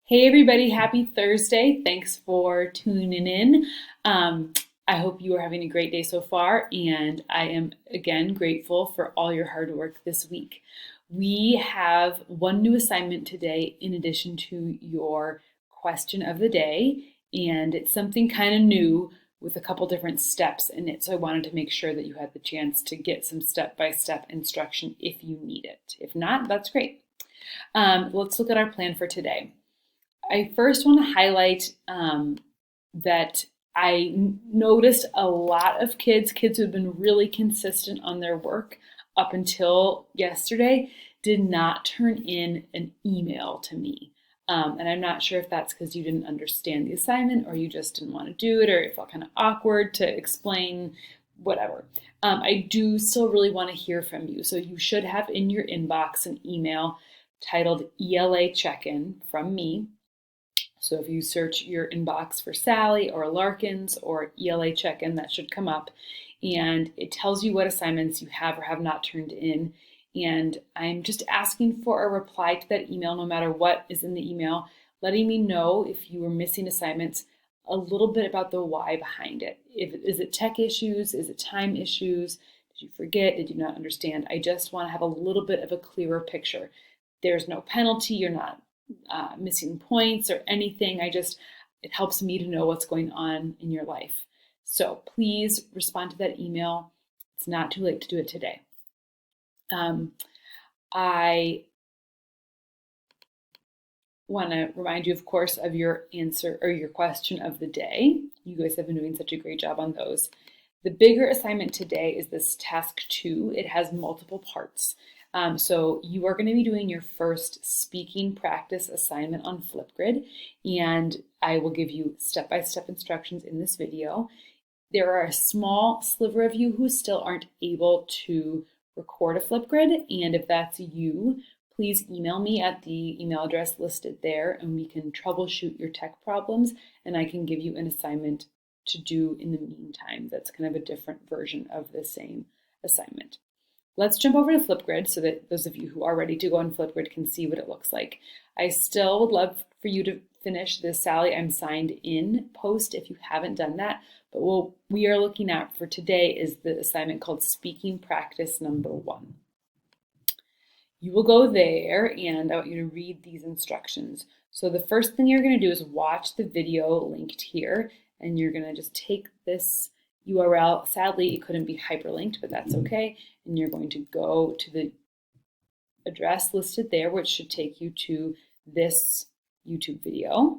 Hey everybody, happy Thursday. Thanks for tuning in. I hope you are having a great day so far, and I am again grateful for all your hard work this week. We have one new assignment today in addition to your question of the day, and it's something kind of new with a couple different steps in it. So I wanted to make sure that you had the chance to get some step-by-step instruction if you need it. If not, that's great. Let's look at our plan for today. I first want to highlight that I noticed a lot of kids who have been really consistent on their work up until yesterday did not turn in an email to me. And I'm not sure if that's because you didn't understand the assignment or you just didn't want to do it or it felt kind of awkward to explain, whatever. I do still really want to hear from you. So you should have in your inbox an email titled ELA check-in from me. So if you search your inbox for Sally or Larkins or ELA check-in, that should come up. And it tells you what assignments you have or have not turned in. And I'm just asking for a reply to that email, no matter what is in the email, letting me know if you were missing assignments, a little bit about the why behind it. Is it tech issues? Is it time issues? Did you forget? Did you not understand? I just want to have a little bit of a clearer picture. There's no penalty. You're not missing points or anything. It helps me to know what's going on in your life. So please respond to that email. It's not too late to do it today. I want to remind you, of course, of your answer or your question of the day. You guys have been doing such a great job on those. The bigger assignment today is this task 2. It has multiple parts. So you are going to be doing your first speaking practice assignment on Flipgrid, and I will give you step-by-step instructions in this video. There are a small sliver of you who still aren't able to record a Flipgrid, and if that's you, please email me at the email address listed there, and we can troubleshoot your tech problems, and I can give you an assignment to do in the meantime. That's kind of a different version of the same assignment. Let's jump over to Flipgrid so that those of you who are ready to go on Flipgrid can see what it looks like. I still would love for you to finish the Sally I'm signed in post if you haven't done that. But what we are looking at for today is the assignment called Speaking Practice number 1. You will go there and I want you to read these instructions. So the first thing you're going to do is watch the video linked here, and you're going to just take this URL. Sadly, it couldn't be hyperlinked, but that's okay. And you're going to go to the address listed there, which should take you to this YouTube video.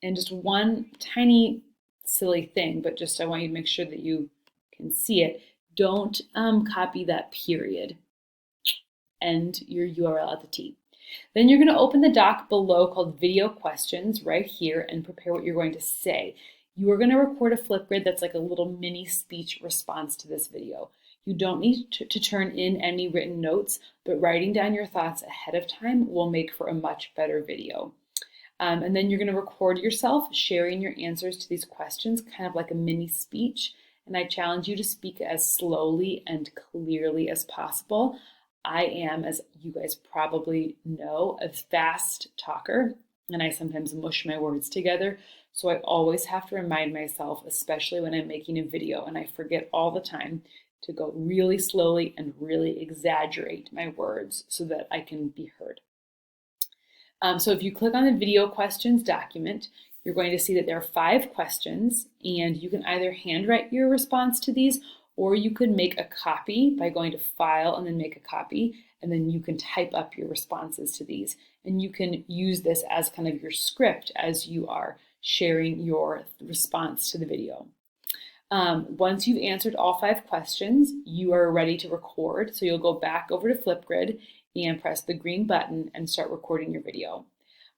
And just one tiny silly thing, but just I want you to make sure that you can see it. Don't copy that period and your URL at the T. Then you're going to open the doc below called Video Questions right here and prepare what you're going to say. You are going to record a Flipgrid that's like a little mini speech response to this video. You don't need to turn in any written notes, but writing down your thoughts ahead of time will make for a much better video. And then you're going to record yourself sharing your answers to these questions, kind of like a mini speech. And I challenge you to speak as slowly and clearly as possible. I am, as you guys probably know, a fast talker, and I sometimes mush my words together. So I always have to remind myself, especially when I'm making a video, and I forget all the time, to go really slowly and really exaggerate my words so that I can be heard. So if you click on the video questions document, you're going to see that there are 5 questions, and you can either handwrite your response to these, or you could make a copy by going to File and then make a copy, and then you can type up your responses to these. And you can use this as kind of your script as you are sharing your response to the video. Once you've answered all 5 questions, you are ready to record. So you'll go back over to Flipgrid and press the green button and start recording your video.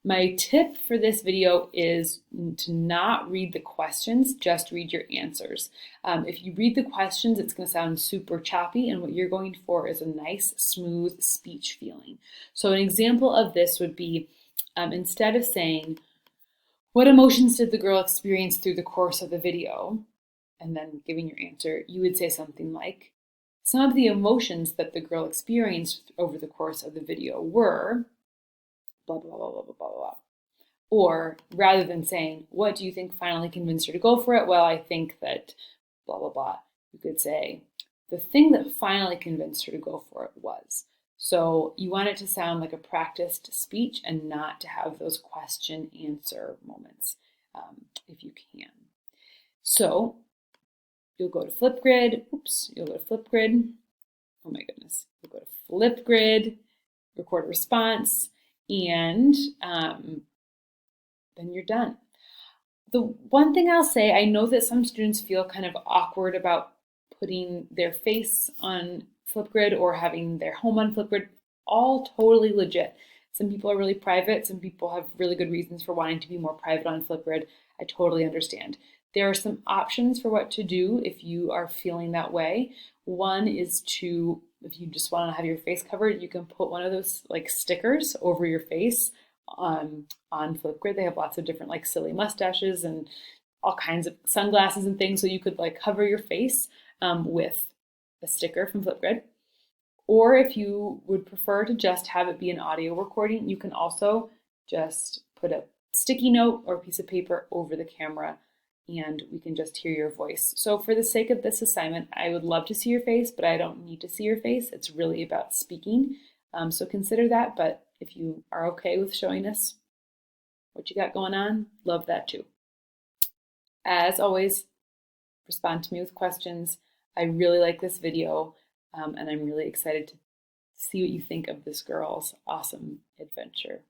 My tip for this video is to not read the questions, just read your answers. If you read the questions, it's going to sound super choppy, and what you're going for is a nice, smooth speech feeling. So an example of this would be, instead of saying, "What emotions did the girl experience through the course of the video?" and then giving your answer, you would say something like, "Some of the emotions that the girl experienced over the course of the video were," blah, blah, blah, blah, blah, blah, blah. Or rather than saying, what do you think finally convinced her to go for it? Well, I think that blah, blah, blah. You could say, the thing that finally convinced her to go for it was. So you want it to sound like a practiced speech and not to have those question answer moments, if you can. So you'll go to Flipgrid. You'll go to Flipgrid. Oh my goodness. You'll go to Flipgrid, record a response, and then you're done. The one thing I'll say, I know that some students feel kind of awkward about putting their face on Flipgrid or having their home on Flipgrid. All totally legit. Some people are really private. Some people have really good reasons for wanting to be more private on Flipgrid. I totally understand. There are some options for what to do if you are feeling that way. One is to, if you just want to have your face covered, you can put one of those like stickers over your face on Flipgrid. They have lots of different like silly mustaches and all kinds of sunglasses and things. So you could like cover your face with a sticker from Flipgrid. Or if you would prefer to just have it be an audio recording, you can also just put a sticky note or a piece of paper over the camera and we can just hear your voice. So for the sake of this assignment, I would love to see your face, but I don't need to see your face. It's really about speaking. So consider that, but if you are okay with showing us what you got going on, love that too. As always, respond to me with questions. I really like this video, and I'm really excited to see what you think of this girl's awesome adventure.